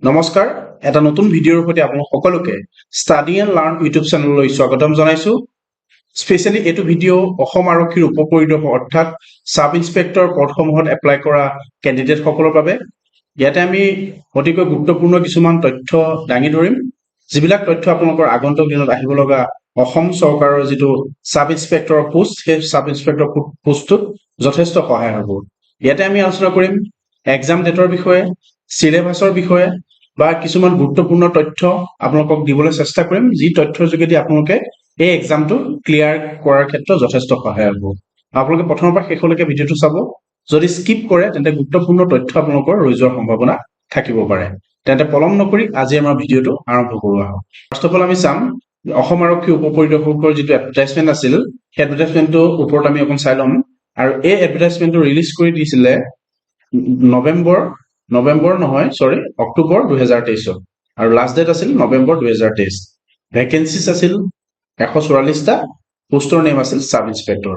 নমস্কাৰ এটা নতুন ভিডিঅ'ৰ সৈতে আপোনালোক সকলোকে ষ্টাডি এণ্ড লাৰ্ণ ইউটিউব চেনেললৈ স্বাগতম জনাইছো স্পেচিয়েলি এইটো ভিডিঅ' অসম আৰক্ষীৰ উপপৰিদৰ্শক অৰ্থাৎ সাব ইন্সপেক্টৰ পদসমূহত এপ্লাই কৰা কেণ্ডিডেট সকলৰ বাবে ইয়াতে আমি অতিকৈ গুৰুত্বপূৰ্ণ কিছুমান তথ্য দাঙি ধৰিম যিবিলাক তথ্য আপোনালোকৰ আগন্তুক দিনত আহিব লগা অসম চৰকাৰৰ যিটো সাব ইন্সপেক্টৰ পোষ্ট সেই সাব ইন্সপেক্টৰ পোষ্টটোত যথেষ্ট সহায় হ'ব ইয়াতে আমি আলোচনা কৰিম এক্সাম ডেটৰ বিষয়ে সিলেবাছৰ বিষয়ে বা কিছুমান গুৰুত্বপূৰ্ণ তথ্য আপোনালোকক দিবলৈ চেষ্টা কৰিম যি তথ্যৰ যোগেদি আপোনালোকে এই এক্সামটো ক্লিয়াৰ কৰাৰ ক্ষেত্ৰত যথেষ্ট সহায় হ'ব আপোনালোকে প্ৰথমৰ পৰা শেষলৈকে ভিডিঅ'টো চাব যদি স্কিপ কৰে তেন্তে গুৰুত্বপূৰ্ণ তথ্য আপোনালোকৰ ৰৈ যোৱাৰ সম্ভাৱনা থাকিব পাৰে তেন্তে পলম নকৰি আজি আমাৰ ভিডিঅ'টো আৰম্ভ কৰোঁ আহক ফাৰ্ষ্ট অফ অল আমি চাম অসম আৰক্ষী উপপৰিদৰ্শকৰ যিটো এডভাৰটাইজমেণ্ট আছিল সেই এডভাৰটাইজমেণ্টটোৰ ওপৰত আমি অকণ চাই ল'ম আৰু এই এডভাৰটাইজমেণ্টটো ৰিলিজ কৰি দিছিলে অক্টোবৰ 2023 আৰু লাষ্ট ডেট আছিল নৱেম্বৰ 2023 ভেকেন্সিজ আছিল 144টা পোষ্টৰ নেম আছিল সাব ইন্সপেক্টৰ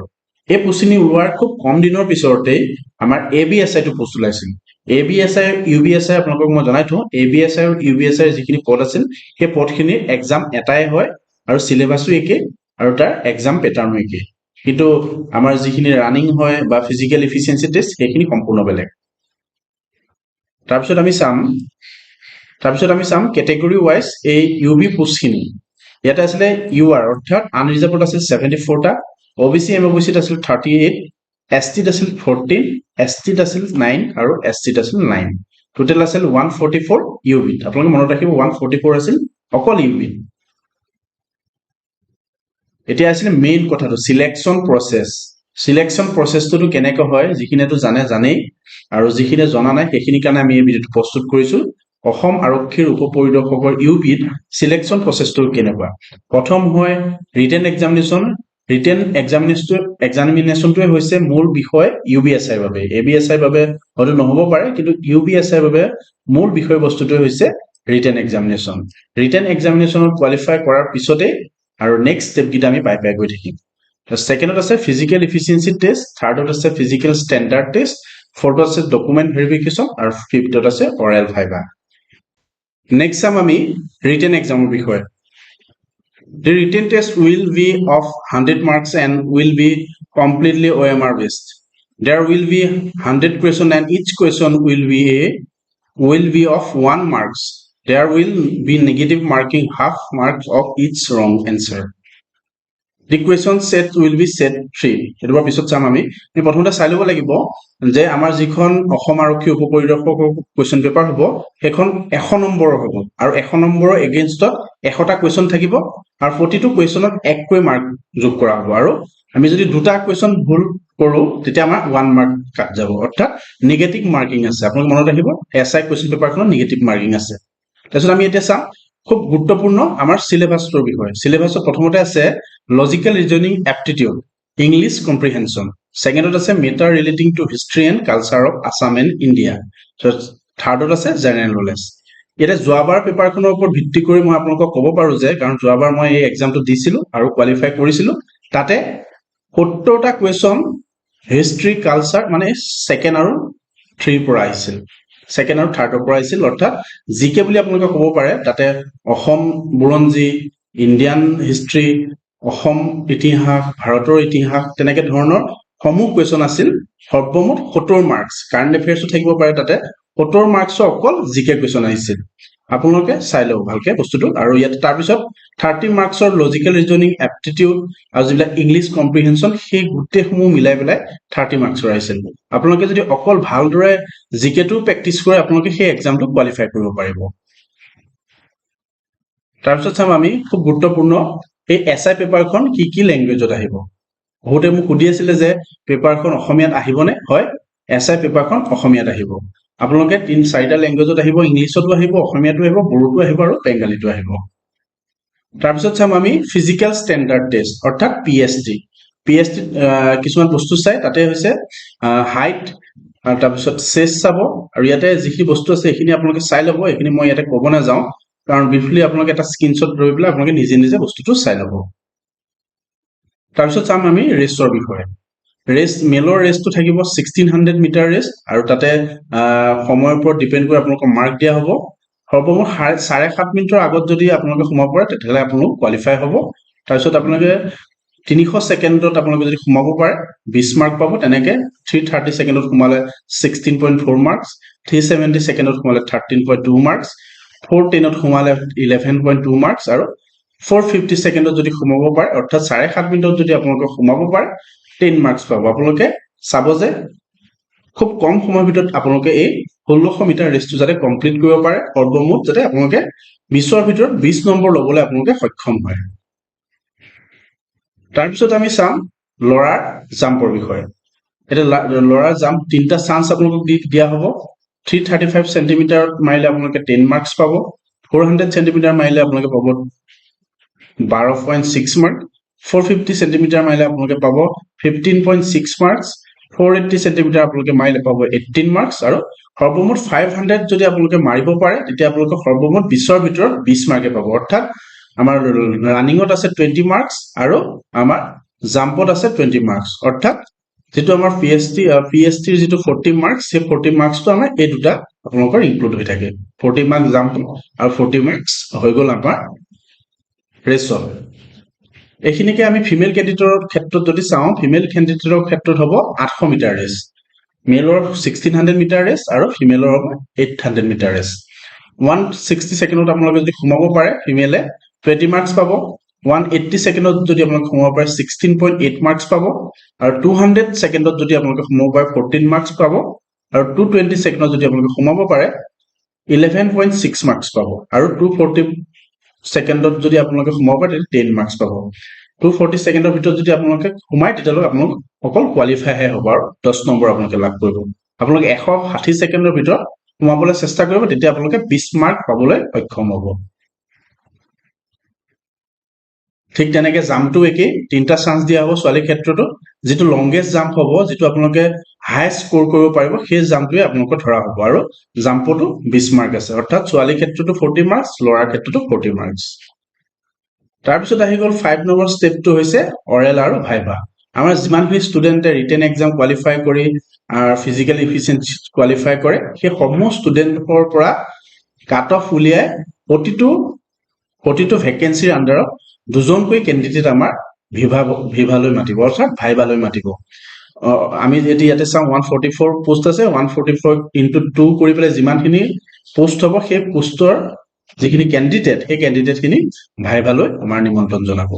এই পোষ্টখিনি ওলোৱাৰ খুব কম দিনৰ পিছতেই আমাৰ ABSI টো পোষ্ট ওলাইছিল ABSI UBSI আপোনালোকক মই জনাই থওঁ ABSI আৰু UBSI যিখিনি পদ আছিল সেই পদখিনিৰ এক্সাম এটাই হয় আৰু সিলেবাসো একে আৰু তাৰ এক্সাম পেটাৰ্নো একে কিন্তু আমাৰ যিখিনি ৰানিং হয় বা ফিজিক্যাল এফিচিয়েন্সি টেষ্ট সেইখিনি সম্পূৰ্ণ বেলেগ তাৰপিছত আমি চাম কেটেগৰী ওয়াইজ এই ইউবি পোষ্টখিনি ইয়াতে আছিলে ইউআৰ অৰ্থাৎ আনৰিজাৰ্ভড আছিল 74টা OBC MOBCত আছিল 38 STত আছিল 14 STত আছিল 9 আৰু SCত আছিল 9 টোটেল আছিল 144 ইউবি আপোনালোকে মনত ৰাখিব 144 আছিল অকল ইউবি এতিয়া আছিল মেইন কথাটো সিলেকশন প্ৰসেছটো কেনেকৈ হয় যিখিনিটো জানেই আৰু যিখিনি জনা নাই সেইখিনি কাৰণে আমি এই ভিডিঅ'টো প্ৰস্তুত কৰিছো অসম আৰক্ষীৰ উপপৰিদৰ্শকৰ ইউপিত সিলেকশন প্ৰসেছটো কেনেকুৱা প্ৰথম হয় ৰিটেন এক্সামিনেশ্যনটোৱে হৈছে মূল বিষয় UBSI বাবে ABSI বাবে হয়তো নহব পাৰে কিন্তু UBSI বাবে মূল বিষয়বস্তুটো হৈছে ৰিটেন এক্সামিনেশ্যনত কোৱালিফাই কৰাৰ পিছতে আৰু নেক্সট স্টেপ গিটা আমি পাই গৈ থাকিম সেকেন্ডত আছে ফিজিক্যাল এফিচিয়েন্সি টেষ্ট থাৰ্ডত আছে ফিজিক্যাল ষ্টেণ্ডাৰ্ড টেষ্ট ফোৰ্থত আছে ডকুমেন্ট ভেৰিফিকেশ্যন আৰু ফিফথত আছে অৰেল ভাইভা নেক্সট চাম আমি ৰিটেন এক্সামৰ বিষয়ে The written test will be of 100 marks and will be completely OMR based. There will be 100 questions and each question will be of 1 marks. There will be negative marking half marks of each wrong answer. The question set will be set 3. এটাৰ পিছত চাম আমি প্ৰথমতে চাই ল'ব লাগিব যে আমাৰ যিখন অসম আৰক্ষী উপপৰিদৰ্শকৰ কোৱেশ্চন পেপাৰ হ'ব সেইখন 100 নম্বৰৰ হ'ব আৰু 100 নম্বৰৰ এগেইনষ্টত 100টা কোৱেশ্চন থাকিব আৰু প্ৰতিটো কোৱেশ্চনত 1 কৈ মাৰ্ক যোগ কৰা হ'ব আৰু আমি যদি দুটা কোৱেশ্চন ভুল কৰো তেতিয়া আমাৰ 1 মাৰ্ক কাট যাব অৰ্থাৎ নেগেটিভ মাৰ্কিং আছে আপোনালোকে মনত ৰাখিব এসআই কোৱেশ্চন পেপাৰখনত নেগেটিভ মাৰ্কিং আছে তাৰপিছত আমি এতিয়া চাম খুব গুৰুত্বপূৰ্ণ আমাৰ সিলেবাসৰ বিষয় সিলেবাসত প্ৰথমতে আছে logical reasoning aptitude English comprehension সেকেন্ডত আছে matter relating to history and culture of Assam and India থাৰ্ডত আছে জেনেৰেল নলেজ এটা যোৱাবাৰ পেপাৰখনৰ ওপৰত ভিত্তি কৰি মই আপোনালোকক ক'ব পাৰো যে কাৰণ যোৱাবাৰ মই এই এক্সামটো দিছিলো আৰু কোৱালিফাই কৰিছিলো তাতে 70টা কোৱেশ্চন হিষ্ট্ৰী কালচাৰ মানে সেকেন্ড আৰু 3 পৰা আহিছিল সেকেন্ড আৰু থাৰ্ডৰ পৰা আহিছিল অৰ্থাৎ জিকে বুলি আপোনালোকে ক'ব পাৰে তাতে অসম বুৰঞ্জী ইণ্ডিয়ান হিষ্ট্ৰী অসম ইতিহাস ভাৰতৰ ইতিহাস তেনেকে ধৰণৰ সমূহ কোৱেশ্চন আছিল সৰ্বমুঠ 70 মাৰ্কস কাৰেণ্ট এফেয়াৰ্সও থাকিব পাৰে তাতে 70 মাৰ্কসৰ অকল জিকে কোৱেশ্চন আহিছিল আপোনালোকে চাই লওক ভালকে বস্তুটো আৰু ইয়াত তাৰ পিছত 30 মাৰ্কসৰ লজিক্যাল ৰিজনিং এপ্টিটিউড আৰু যিবিলাক ইংলিশ কম্প্ৰিহেনশন সেই গোটেইসমূহ মিলাই পেলাই 30 মাৰ্কসৰ আহিছিল আপোনালোকে যদি অকল ভালদৰে জিকেটো প্ৰেক্টিছ কৰে আপোনালোকে সেই এক্সামটো কোৱালিফাই কৰিব পাৰিব তাৰপিছত চাম আমি খুব গুৰুত্বপূৰ্ণ এই এসআই পেপাৰখন কি ল্যাঙ্গুৱেজত আহিব বহুতে মোক সুধি আছিল যে পেপাৰখন অসমীয়াত আহিবনে হয় এসআই পেপাৰখন অসমীয়াত আহিব আপোনালোকে 3-4টা ল্যাঙ্গুৱেজত আহিব ইংলিছতো আহিব অসমীয়াতো আহিব বড়োতো আহিব আৰু বেংগলীতো আহিব তাৰপিছত চাম আমি ফিজিক্যাল ষ্টেণ্ডাৰ্ড টেষ্ট অৰ্থাৎ PST কিছুমান বস্তু চাই তাতে হৈছে হাইট আৰু তাৰপিছত চেষ্ট চাব আৰু ইয়াতে যিখিনি বস্তু আছে সেইখিনি আপোনালোকে চাই ল'ব এইখিনি মই ইয়াতে ক'ব না যাওঁ কাৰণ ব্ৰিফলি আপোনালোকে এটা স্ক্ৰিনশ্বট লৈ পেলাই আপোনালোকে নিজে বস্তুটো চাই ল'ব তাৰপিছত চাম আমি ৰেচৰ বিষয়ে ৰেচ মেলৰ ৰেচটো থাকিব 1600 মিটাৰ ৰেচ আৰু তাতে সময়ৰ ওপৰত ডিপেন্ড কৰি আপোনালোকৰ মাৰ্ক দিয়া হ'ব সৰ্বমুঠ 7.5 মিনিটৰ আগত যদি আপোনালোকে সোমাব পাৰে তেতিয়াহ'লে আপোনালোক কোৱালিফাই হ'ব তাৰপিছত আপোনালোকে 300 ছেকেণ্ডত আপোনালোকে যদি সোমাব পাৰে 20 মাৰ্ক পাব তেনেকে 330 ছেকেণ্ডত সোমালে 16.4 মাৰ্কছ 370 ছেকেণ্ডত সোমালে 13.2 মাৰ্কছ 410ত সোমালে 11.2 মাৰ্কছ আৰু 450 ছেকেণ্ডত যদি সোমাব পাৰে অৰ্থাৎ 7.5 মিনিটত যদি আপোনালোকে সোমাব পাৰে 10 মাৰ্কছ পাব আপোনালোকে চাব যে খুব কম সময়ৰ ভিতৰত আপোনালোকে এই 1600 মিটাৰ ৰেচটো যাতে কমপ্লিট কৰিব পাৰে সৰ্বমুঠ যাতে আপোনালোকে 20ৰ ভিতৰত 20 নম্বৰ ল'বলৈ আপোনালোকে সক্ষম হয় তাৰপিছত আমি চাম লৰাৰ জাম্পৰ বিষয়ে এটা লৰাৰ জাম্প তিনটা চান্স আপোনালোকক দিয়া হ'ব 335 সেন্টিমিটাৰ মাৰিলে আপোনালোকে 10 মাৰ্কছ পাব 400 সেন্টিমিটাৰ মাৰিলে আপোনালোকে পাব 12.6 মাৰ্ক 450 সেন্টিমিটাৰ মাৰিলে আপোনালোকে পাব 15.6 মাৰ্কছ 480 সেন্টিমিটাৰ আপোনালোকে মাৰিলে পাব 18 মাৰ্কছ আৰু সৰ্বমুঠ 500 যদি আপোনালোকে মাৰিব পাৰে তেতিয়া আপোনালোকে সৰ্বমুঠ 20ৰ ভিতৰত 20 মাৰ্কে পাব অৰ্থাৎ আমাৰ ৰানিঙত আছে 20 মাৰ্কছ আৰু আমাৰ জাম্পত আছে 20 মাৰ্কছ অৰ্থাৎ যেটো আমাৰ পিএসটিৰ যেটো 40 মাৰ্কছ সেই 40 মাৰ্কছটো আমাৰ এই দুটা আপোনালোকৰ ইনক্লুড হৈ থাকে 40 মাৰ্কছ জাম্প আৰু 40 মাৰ্কছ হৈ গ'ল আমাৰ ৰেচত এইখিনিকে আমি ফিমেল ক্যান্ডিডেটৰ ক্ষেত্ৰত যদি চাওঁ ফিমেল ক্যান্ডিডেটৰ ক্ষেত্ৰত হ'ব 800 মিটাৰ ৰেচ মেলৰ 1600 মিটাৰ ৰেচ আৰু ফিমেলৰ হ'ব 800 মিটাৰ ৰেচ 160 ছেকেণ্ডত আপোনালোকে যদি সোমাব পাৰে ফিমেলে 20 মাৰ্কছ পাব 180 ছেকেণ্ডত যদি আপোনালোকে সোমাব পাৰে 16.8 মাৰ্কছ পাব আৰু 200 ছেকেণ্ডত যদি আপোনালোকে সোমাব পাৰে 14 মাৰ্কছ পাব আৰু 220 ছেকেণ্ডত যদি আপোনালোকে সোমাব পাৰে 11.6 মাৰ্কছ পাব আৰু 240 ছেকেণ্ডত যদি আপোনালোকে সোমাব পাৰে 10 মাৰ্কছ পাব 240 ছেকেণ্ডৰ ভিতৰত যদি আপোনালোকে সোমায় তেতিয়ালৈ আপোনালোক অকল কোৱালিফাই হে হ'ব আৰু 10 নম্বৰ আপোনালোকে লাভ কৰিব আপোনালোকে 160 ছেকেণ্ডৰ ভিতৰত সোমাবলৈ চেষ্টা কৰিব তেতিয়া আপোনালোকে 20 মাৰ্ক পাবলৈ সক্ষম হ'ব ঠিক তেনেকে জাম্পটো একে তিনটা চান্স দিয়া হ'ব ছোৱালীৰ ক্ষেত্ৰটো যেটো লংগেষ্ট জাম্প হ'ব যেটো আপোনালোকে হাই স্কোৰ কৰিব পাৰিব সেই জাম্পটোৱে আপোনালোকৰ ধৰা হ'ব আৰু জাম্পটো 20 মাৰ্ক আছে অৰ্থাৎ ছোৱালীৰ ক্ষেত্ৰটো 40 মাৰ্কছ ল'ৰাৰ ক্ষেত্ৰটো 40 মাৰ্কছ তাৰপিছত আহি গ'ল 5 নম্বৰ ষ্টেপটো হৈছে অৰেল আৰু ভাইভা আমাৰ যিমানখিনি ষ্টুডেণ্টে ৰিটেন এক্সাম কোৱালিফাই কৰি ফিজিক্যাল এফিচিয়েন্সি কোৱালিফাই কৰে সেই সমূহ ষ্টুডেণ্টৰ পৰা কাট অফ উলিয়াই প্ৰতিটো ভেকেন্সিৰ আন্ডাৰত দুজনকৈ কেণ্ডিডেট আমাৰ ভিভালৈ মাতিব অৰ্থাৎ ভাইভালৈ মাতিব আমি যদি ইয়াতে চাওঁ 144 পোষ্ট আছে 144 ইনটু 2 কৰি পেলাই যিমানখিনি পোষ্ট হ'ব সেই পোষ্টৰ যিখিনি কেণ্ডিডেট সেই কেণ্ডিডেটখিনি ভাইভালৈ আমাৰ নিমন্ত্ৰণ জনাব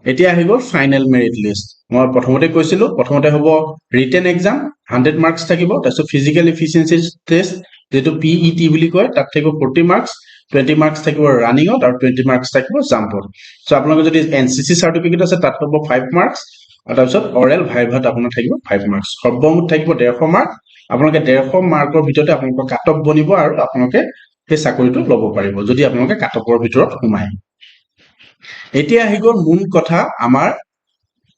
এতিয়া আহি গ'ল ফাইনেল মেৰিট লিষ্ট মই প্ৰথমতে কৈছিলো প্ৰথমতে হ'ব ৰিটেন এক্সাম 100 মাৰ্কছ থাকিব তাৰপিছত ফিজিক্যাল এফিচিয়েন্সি টেষ্ট যেটো পিইটি বুলি কয় তাত থাকিব 40 মাৰ্কছ 20 মাৰ্কছ থাকিব ৰানিঙত আৰু 20 মাৰ্কছ থাকিব জাম্পত সো আপোনালোকৰ যদি এনসিসি সাৰ্টিফিকেট আছে তাত হ'ব 5 মাৰ্কছ আৰু তাৰপিছত অৰেল ভাইভাত আপোনাৰ থাকিব 5 মাৰ্কছ সৰ্বমুঠ থাকিব 150 মাৰ্ক আপোনালোকে 150 মাৰ্কৰ ভিতৰতে আপোনালোকৰ কাট অফ বনিব আৰু আপোনালোকে সেই চাকৰিটো ল'ব পাৰিব যদি আপোনালোকে কাট অফৰ ভিতৰত সোমায় এতিয়া আহি গ'ল মূল কথা আমাৰ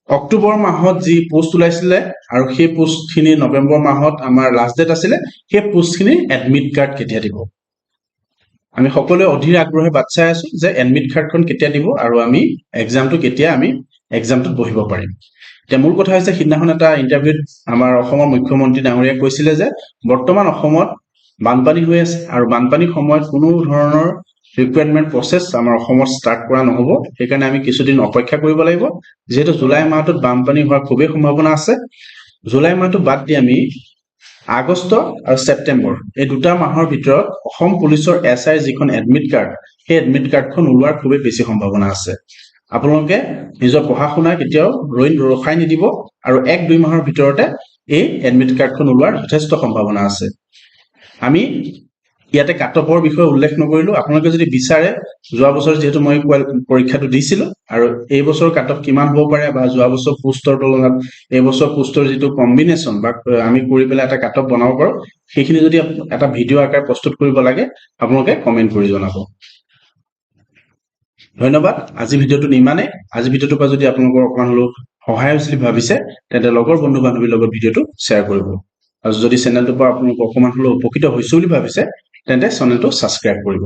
অক্টোবৰ মাহত যি পোষ্ট ওলাইছিলে আৰু সেই পোষ্টখিনি নৱেম্বৰ মাহত আমাৰ লাষ্ট ডেট আছিলে সেই পোষ্টখিনি এডমিট কাৰ্ড কেতিয়া দিব আমি সকলোৱে অধীৰ আগ্ৰহে বাট চাই আছো যে এডমিট কাৰ্ডখন কেতিয়া দিব আৰু আমি এক্সামটো কেতিয়া আমি এক্সামটোত বহিব পাৰিম এতিয়া মূল কথা হৈছে সিদিনাখন এটা ইন্টাৰভিউত আমাৰ অসমৰ মুখ্যমন্ত্ৰী ডাঙৰীয়া কৈছিলে যে বৰ্তমান অসমত বানপানী হৈ আছে আৰু বানপানীৰ সময়ত কোনো ধৰণৰ ৰিকুৱাৰমেন্ট প্ৰসেস আমাৰ অসমত ষ্টাৰ্ট কৰা নহব সেইকাৰণে আমি কিছুদিন অপেক্ষা কৰিব লাগিব যেহেতু জুলাই মাহত বানপানী হোৱাৰ খুবেই সম্ভাৱনা আছে জুলাই মাহটো বাদ দি আমি আগষ্ট আৰু সেপ্টেম্বৰ এই দুটা মাহৰ ভিতৰত অসম পুলিচৰ এসআই যিখন এডমিট কাৰ্ড সেই এডমিট কাৰ্ডখন ওলোৱাৰ খুবেই বেছি সম্ভাৱনা আছে আপোনালোকে নিজৰ পঢ়া-শুনা কেতিয়াও ৰখাই নিদিব আৰু 1-2 মাহৰ ভিতৰতে এই এডমিট কাৰ্ডখন ওলোৱাৰ যথেষ্ট সম্ভাৱনা আছে আমি ইয়াতে কাট অফৰ বিষয়ে উল্লেখ নকৰিলো আপোনালোকে যদি বিচাৰে যোৱা বছৰ যেহেতু মই পৰীক্ষাটো দিছিলো আৰু এই বছৰ কাট অফ কিমান হ'ব পাৰে বা যোৱা বছৰ পোষ্টৰ তুলনাত এই বছৰ পোষ্টৰ যেটো কম্বিনেশন বা আমি কৰি পেলাই এটা কাট অফ বনাব পাৰো সেইখিনি যদি এটা ভিডিও আকাৰ প্ৰস্তুত কৰিব লাগে আপোনালোকে কমেন্ট কৰি জনাব ধন্যবাদ আজি ভিডিওটো ইমানে আজি ভিডিওটোৰ পৰা যদি আপোনালোকৰ অকমান হলো সহায় হৈছে ভাবিছে তেন্তে লগৰ বন্ধু বান্ধৱীৰ লগত ভিডিওটো শ্বেয়াৰ কৰিব আৰু যদি চেনেলটোৰ পৰা আপোনালোক অকমান হলো উপকৃত হৈছে বুলি ভাবিছে তেন্তে চেনেলটো সাবস্ক্ৰাইব কৰিব